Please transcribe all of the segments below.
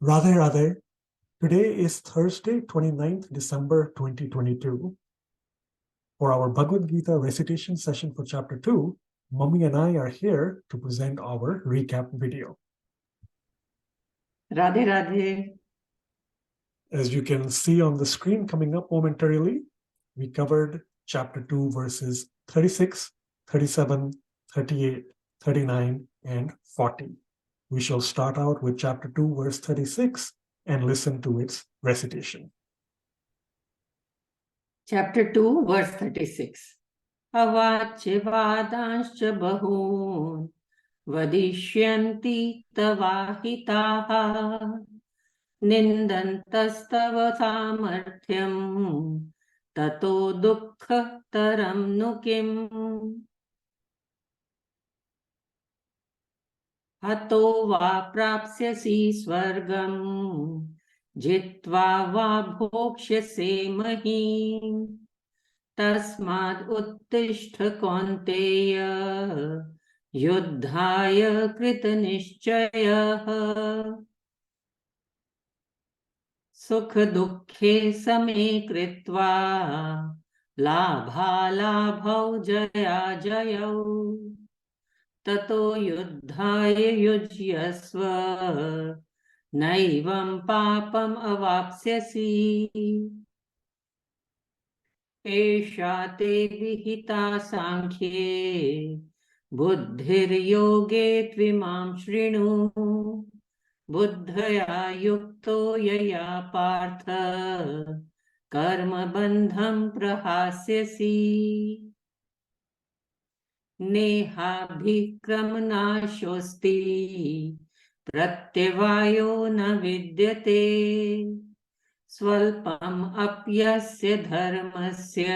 Radha Radha. Today is Thursday, 29th December 2022. For our Bhagavad Gita recitation session for chapter 2, Mummy and I are here to present our recap video. Radhe Radhe. As you can see on the screen coming up momentarily, we covered chapter 2 verses 36, 37, 38, 39, and 40. We shall start out with chapter 2 verse 36 and listen to its recitation. Chapter 2 verse 36. Avachya vadanshcha bahun vadishyanti tavahitaha nindantastav samarthyam tato dukkha taram nukim hato va prapsyasi swargam jitva va bhokshyase mahim tasmad uttishta kaunteya yuddhaya kritanishchayah sukha dukkhe same kritva labha labhau jaya jayau tato yuddhaya yujyasva naivam papam avapsyasi esha te vihita sankhye buddhir yoge tvimam shrinu buddhaya yukto yaya partha karma bandham prahasyasi नेहाभिक्रमनाशोऽस्ति प्रत्यवायो न विद्यते स्वल्पम् अप्यस्य धर्मस्य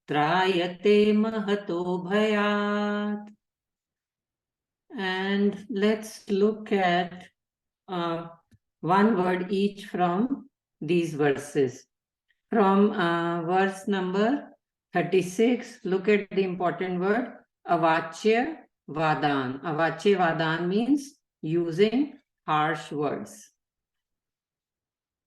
त्रायते महतो भयात्. And let's look at one word each from these verses. From verse number 36, look at the important word, avachya vadan. Avachya vadan means using harsh words.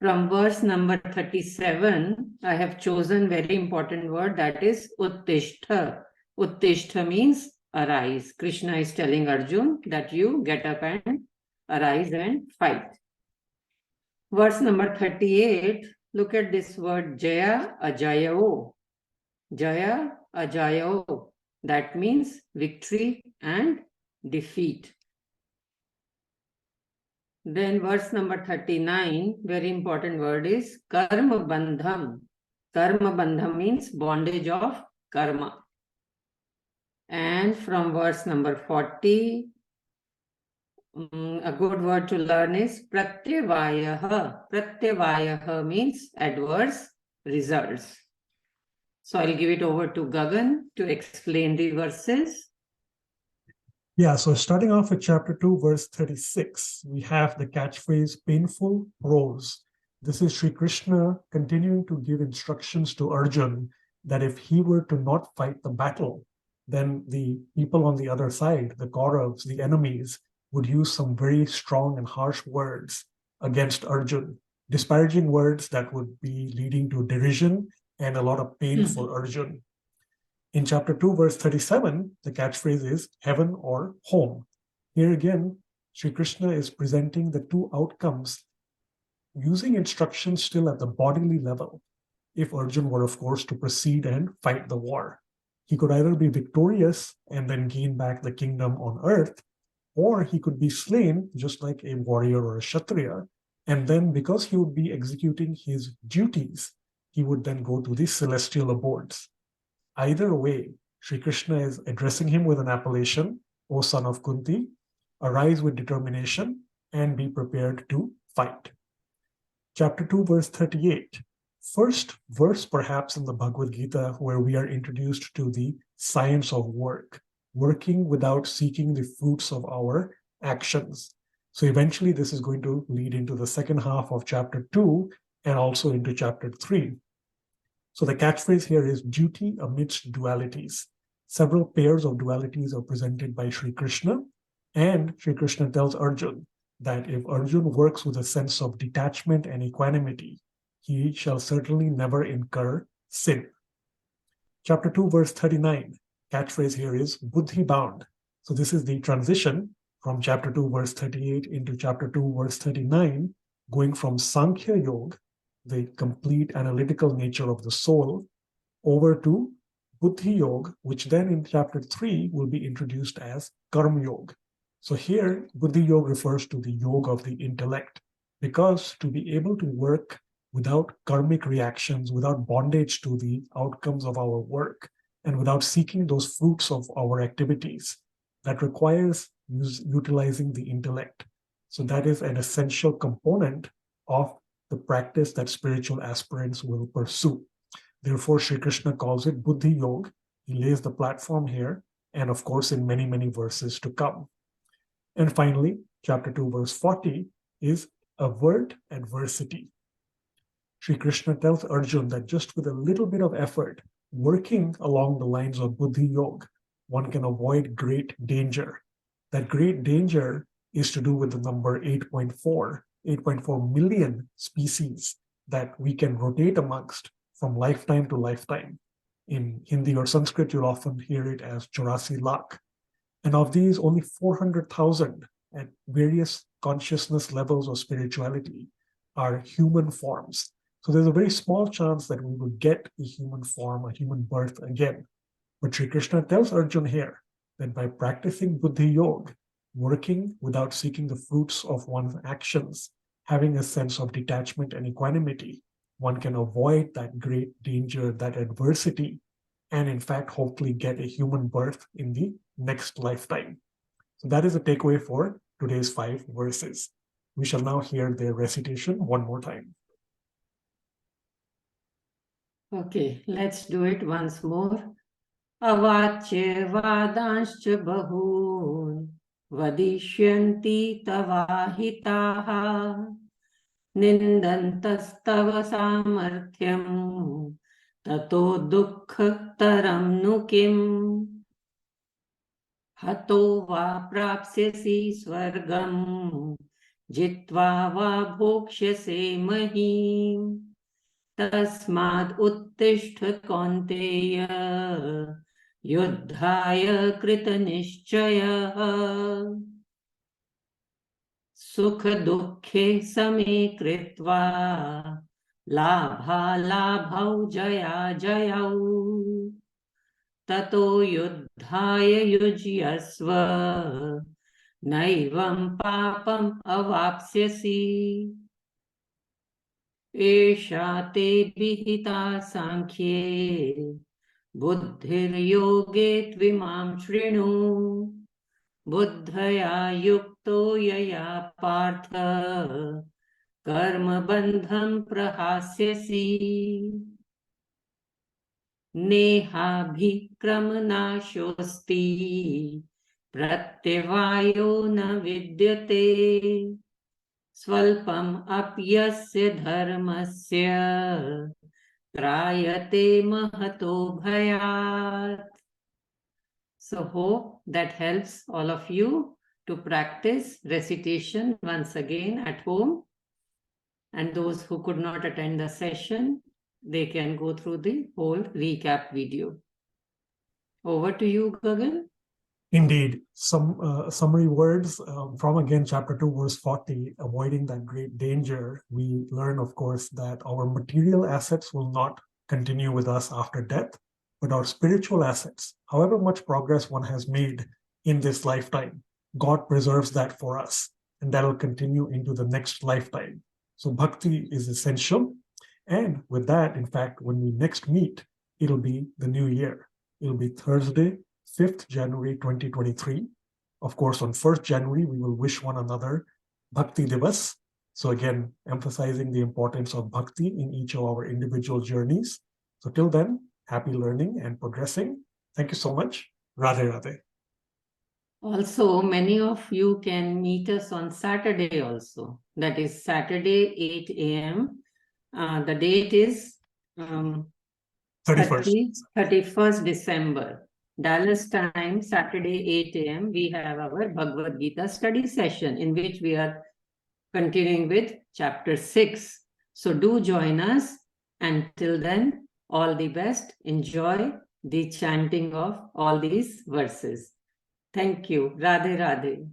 From verse number 37, I have chosen very important word, that is uttishta. Uttishta means arise. Krishna is telling Arjun that you get up and arise and fight. Verse number 38, look at this word jaya ajayao. Jaya ajayao, that means victory and defeat. Then verse number 39, very important word is karma bandham. Karma bandham means bondage of karma. And from verse number 40, a good word to learn is pratyavayaha. Pratyavayaha means adverse results. So I'll give it over to Gagan to explain the verses. Yeah, so starting off with chapter 2, verse 36, we have the catchphrase painful prose. This is Sri Krishna continuing to give instructions to Arjun that if he were to not fight the battle, then the people on the other side, the Kauravas, the enemies, would use some very strong and harsh words against Arjun, disparaging words that would be leading to derision and a lot of pain for Arjun. In chapter 2, verse 37, the catchphrase is heaven or home. Here again, Sri Krishna is presenting the two outcomes using instructions still at the bodily level. If Arjun were, of course, to proceed and fight the war, he could either be victorious and then gain back the kingdom on earth, or he could be slain just like a warrior or a Kshatriya, and then because he would be executing his duties, he would then go to the celestial abodes. Either way, Sri Krishna is addressing him with an appellation, O son of Kunti, arise with determination and be prepared to fight. Chapter 2, verse 38. First verse perhaps in the Bhagavad Gita where we are introduced to the science of work, working without seeking the fruits of our actions. So eventually this is going to lead into the second half of chapter 2 and also into chapter 3. So the catchphrase here is duty amidst dualities. Several pairs of dualities are presented by Sri Krishna, and Sri Krishna tells Arjun that if Arjun works with a sense of detachment and equanimity, he shall certainly never incur sin. Chapter 2, verse 39, catchphrase here is buddhi bound. So this is the transition from chapter 2, verse 38 into chapter 2, verse 39, going from Sankhya Yoga, the complete analytical nature of the soul, over to Buddhi Yoga, which then in chapter 3 will be introduced as Karma Yoga. So here, Buddhi Yoga refers to the yoga of the intellect, because to be able to work without karmic reactions, without bondage to the outcomes of our work, and without seeking those fruits of our activities, that requires utilizing the intellect. So that is an essential component of the practice that spiritual aspirants will pursue. Therefore, Sri Krishna calls it Buddhi Yoga. He lays the platform here, and of course, in many, many verses to come. And finally, chapter 2, verse 40 is avert adversity. Sri Krishna tells Arjun that just with a little bit of effort, working along the lines of Buddhi Yoga, one can avoid great danger. That great danger is to do with the number 8.4 million species that we can rotate amongst from lifetime to lifetime. In Hindi or Sanskrit, you'll often hear it as 84 lakh. And of these, only 400,000 at various consciousness levels of spirituality are human forms. So there's a very small chance that we will get a human form, a human birth again. But Sri Krishna tells Arjun here that by practicing Buddhi Yoga, working without seeking the fruits of one's actions, having a sense of detachment and equanimity, one can avoid that great danger, that adversity, and in fact, hopefully get a human birth in the next lifetime. So that is a takeaway for today's 5 verses. We shall now hear their recitation one more time. Okay, let's do it once more. Avachya vadanshcha bahun vadishyanti tavahitaha nindantastav samarthyam tato dukkha taram nukim hato va prapsyasi swargam jitva va bhokshyase mahim tasmad uttishth kaunteya yuddhaya krita nishchaya sukha dukkhe same kritva labha labhau jaya jayau tato yuddhaya yujyasva naivam papam avapsyasi Esha te vihita sankhye buddhir yoge tvimam shrinu buddhaya yukto yaya partha karma bandham prahasyasi neha bhikram nashosti pratyevayo na vidyate Swalpam apyasya dharmasya trayate mahato bhayat. So hope that helps all of you to practice recitation once again at home. And those who could not attend the session, they can go through the whole recap video. Over to you, Gagan. Indeed, some summary words from again chapter 2, verse 40, avoiding that great danger. We learn, of course, that our material assets will not continue with us after death, but our spiritual assets, however much progress one has made in this lifetime, God preserves that for us, and that will continue into the next lifetime. So bhakti is essential. And with that, in fact, when we next meet, it'll be the new year. It'll be Thursday, 5th January 2023. Of course, on 1st January, we will wish one another Bhakti Divas. So again, emphasizing the importance of bhakti in each of our individual journeys. So till then, happy learning and progressing. Thank you so much. Radhe Radhe. Also, many of you can meet us on Saturday also. That is Saturday, 8 a.m. The date is 31st December. Dallas time, Saturday, 8 a.m. We have our Bhagavad Gita study session in which we are continuing with chapter 6. So do join us. Until then, all the best. Enjoy the chanting of all these verses. Thank you. Radhe Radhe.